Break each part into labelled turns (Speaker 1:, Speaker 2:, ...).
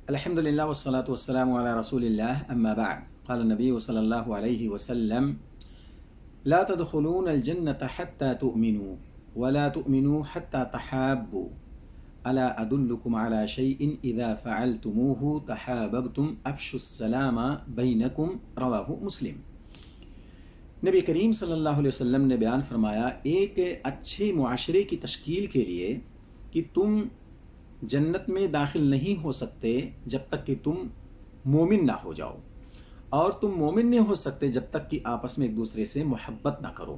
Speaker 1: الحمد لله والصلاة والسلام على رسول الله أما بعد قال النبي صلى الله عليه وسلم لا تدخلون الجنة حتى تؤمنوا ولا تؤمنوا حتى تحابوا ألا أدلكم على شيء إذا فعلتموه تحاببتم أفشوا السلام بينكم رواه مسلم۔ نبی کریم صلی اللہ علیہ وسلم نے بیان فرمایا ایک اچھے معاشرے کی تشکیل کے لیے کہ تم جنت میں داخل نہیں ہو سکتے جب تک کہ تم مومن نہ ہو جاؤ، اور تم مومن نہیں ہو سکتے جب تک کہ آپس میں ایک دوسرے سے محبت نہ کرو۔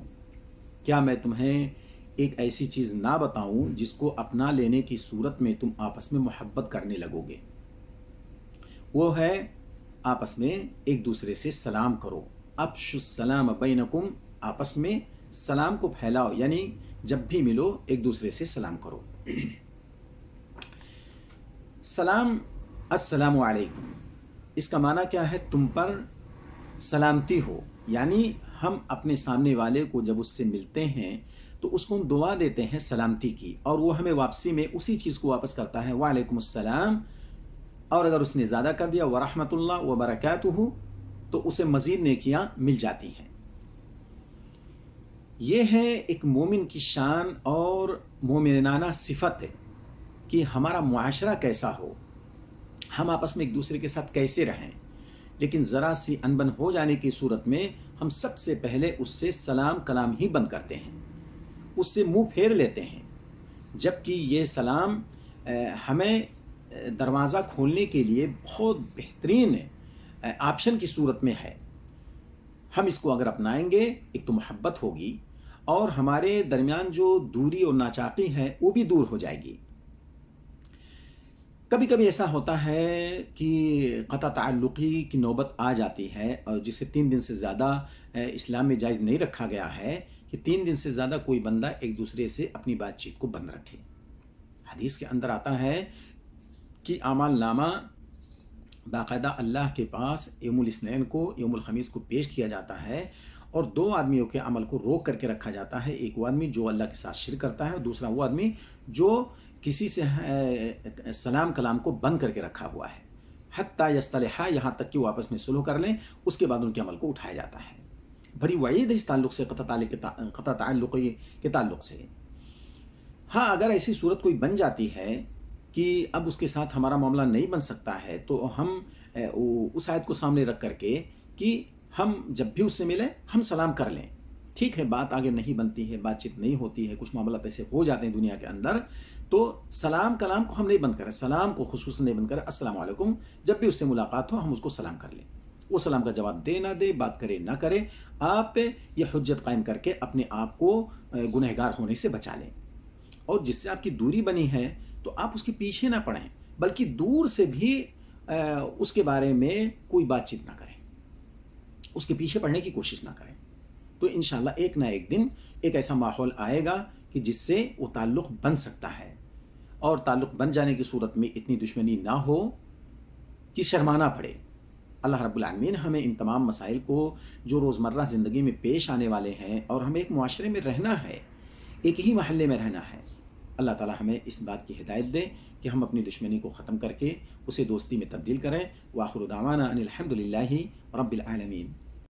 Speaker 1: کیا میں تمہیں ایک ایسی چیز نہ بتاؤں جس کو اپنا لینے کی صورت میں تم آپس میں محبت کرنے لگو گے؟ وہ ہے آپس میں ایک دوسرے سے سلام کرو۔ افشوا السلام بینکم، آپس میں سلام کو پھیلاؤ، یعنی جب بھی ملو ایک دوسرے سے سلام کرو۔ سلام، السلام علیکم، اس کا معنی کیا ہے؟ تم پر سلامتی ہو، یعنی ہم اپنے سامنے والے کو جب اس سے ملتے ہیں تو اس کو ہم دعا دیتے ہیں سلامتی کی، اور وہ ہمیں واپسی میں اسی چیز کو واپس کرتا ہے، وعلیکم السلام۔ اور اگر اس نے زیادہ کر دیا ورحمۃ اللہ وبرکاتہ تو اسے مزید نیکیاں مل جاتی ہیں۔ یہ ہے ایک مومن کی شان اور مومنانہ صفت ہے کہ ہمارا معاشرہ کیسا ہو، ہم آپس میں ایک دوسرے کے ساتھ کیسے رہیں، لیکن ذرا سی انبن ہو جانے کی صورت میں ہم سب سے پہلے اس سے سلام کلام ہی بند کرتے ہیں، اس سے منہ پھیر لیتے ہیں، جبکہ یہ سلام ہمیں دروازہ کھولنے کے لیے بہت بہترین آپشن کی صورت میں ہے۔ ہم اس کو اگر اپنائیں گے ایک تو محبت ہوگی، اور ہمارے درمیان جو دوری اور ناچاقی ہے وہ بھی دور ہو جائے گی۔ کبھی کبھی ایسا ہوتا ہے کہ قطع تعلقی کی نوبت آ جاتی ہے، اور جسے 3 دن سے زیادہ اسلام میں جائز نہیں رکھا گیا ہے کہ 3 دن سے زیادہ کوئی بندہ ایک دوسرے سے اپنی بات چیت کو بند رکھے۔ حدیث کے اندر آتا ہے کہ اعمال نامہ باقاعدہ اللہ کے پاس یوم الاثنین کو، یوم الخمیس کو پیش کیا جاتا ہے، اور 2 آدمیوں کے عمل کو روک کر کے رکھا جاتا ہے۔ ایک وہ آدمی جو اللہ کے ساتھ شرک کرتا ہے، اور دوسرا وہ آدمی جو کسی سے سلام کلام کو بند کر کے رکھا ہوا ہے، حتیٰ یصطلحا، یہاں تک کہ وہ آپس میں صلح کر لیں، اس کے بعد ان کے عمل کو اٹھایا جاتا ہے۔ بڑی وعید ہے اس تعلق سے، قطع تعلق کے تعلق سے۔ ہاں، اگر ایسی صورت کوئی بن جاتی ہے کہ اب اس کے ساتھ ہمارا معاملہ نہیں بن سکتا ہے، تو ہم اس آیت کو سامنے رکھ کر کے کہ ہم جب بھی اس سے ملیں ہم سلام کر لیں۔ ٹھیک ہے، بات آگے نہیں بنتی ہے، بات چیت نہیں ہوتی ہے، کچھ معاملات ایسے ہو جاتے ہیں دنیا کے اندر، تو سلام کلام کو ہم نہیں بند کریں، سلام کو خصوصاً نہیں بند کریں۔ السلام علیکم، جب بھی اس سے ملاقات ہو ہم اس کو سلام کر لیں۔ وہ سلام کا جواب دے نہ دے، بات کرے نہ کرے، آپ یہ حجت قائم کر کے اپنے آپ کو گنہگار ہونے سے بچا لیں۔ اور جس سے آپ کی دوری بنی ہے تو آپ اس کے پیچھے نہ پڑیں، بلکہ دور سے بھی اس کے بارے میں کوئی بات چیت نہ کریں، اس کے پیچھے پڑنے کی کوشش نہ کریں۔ تو انشاءاللہ ایک نہ ایک دن ایک ایسا ماحول آئے گا کہ جس سے وہ تعلق بن سکتا ہے، اور تعلق بن جانے کی صورت میں اتنی دشمنی نہ ہو کہ شرمانا پڑے۔ اللہ رب العالمین ہمیں ان تمام مسائل کو جو روزمرہ زندگی میں پیش آنے والے ہیں، اور ہمیں ایک معاشرے میں رہنا ہے، ایک ہی محلے میں رہنا ہے، اللہ تعالی ہمیں اس بات کی ہدایت دے کہ ہم اپنی دشمنی کو ختم کر کے اسے دوستی میں تبدیل کریں۔ وآخر دعوانا ان الحمد للہ رب العالمین۔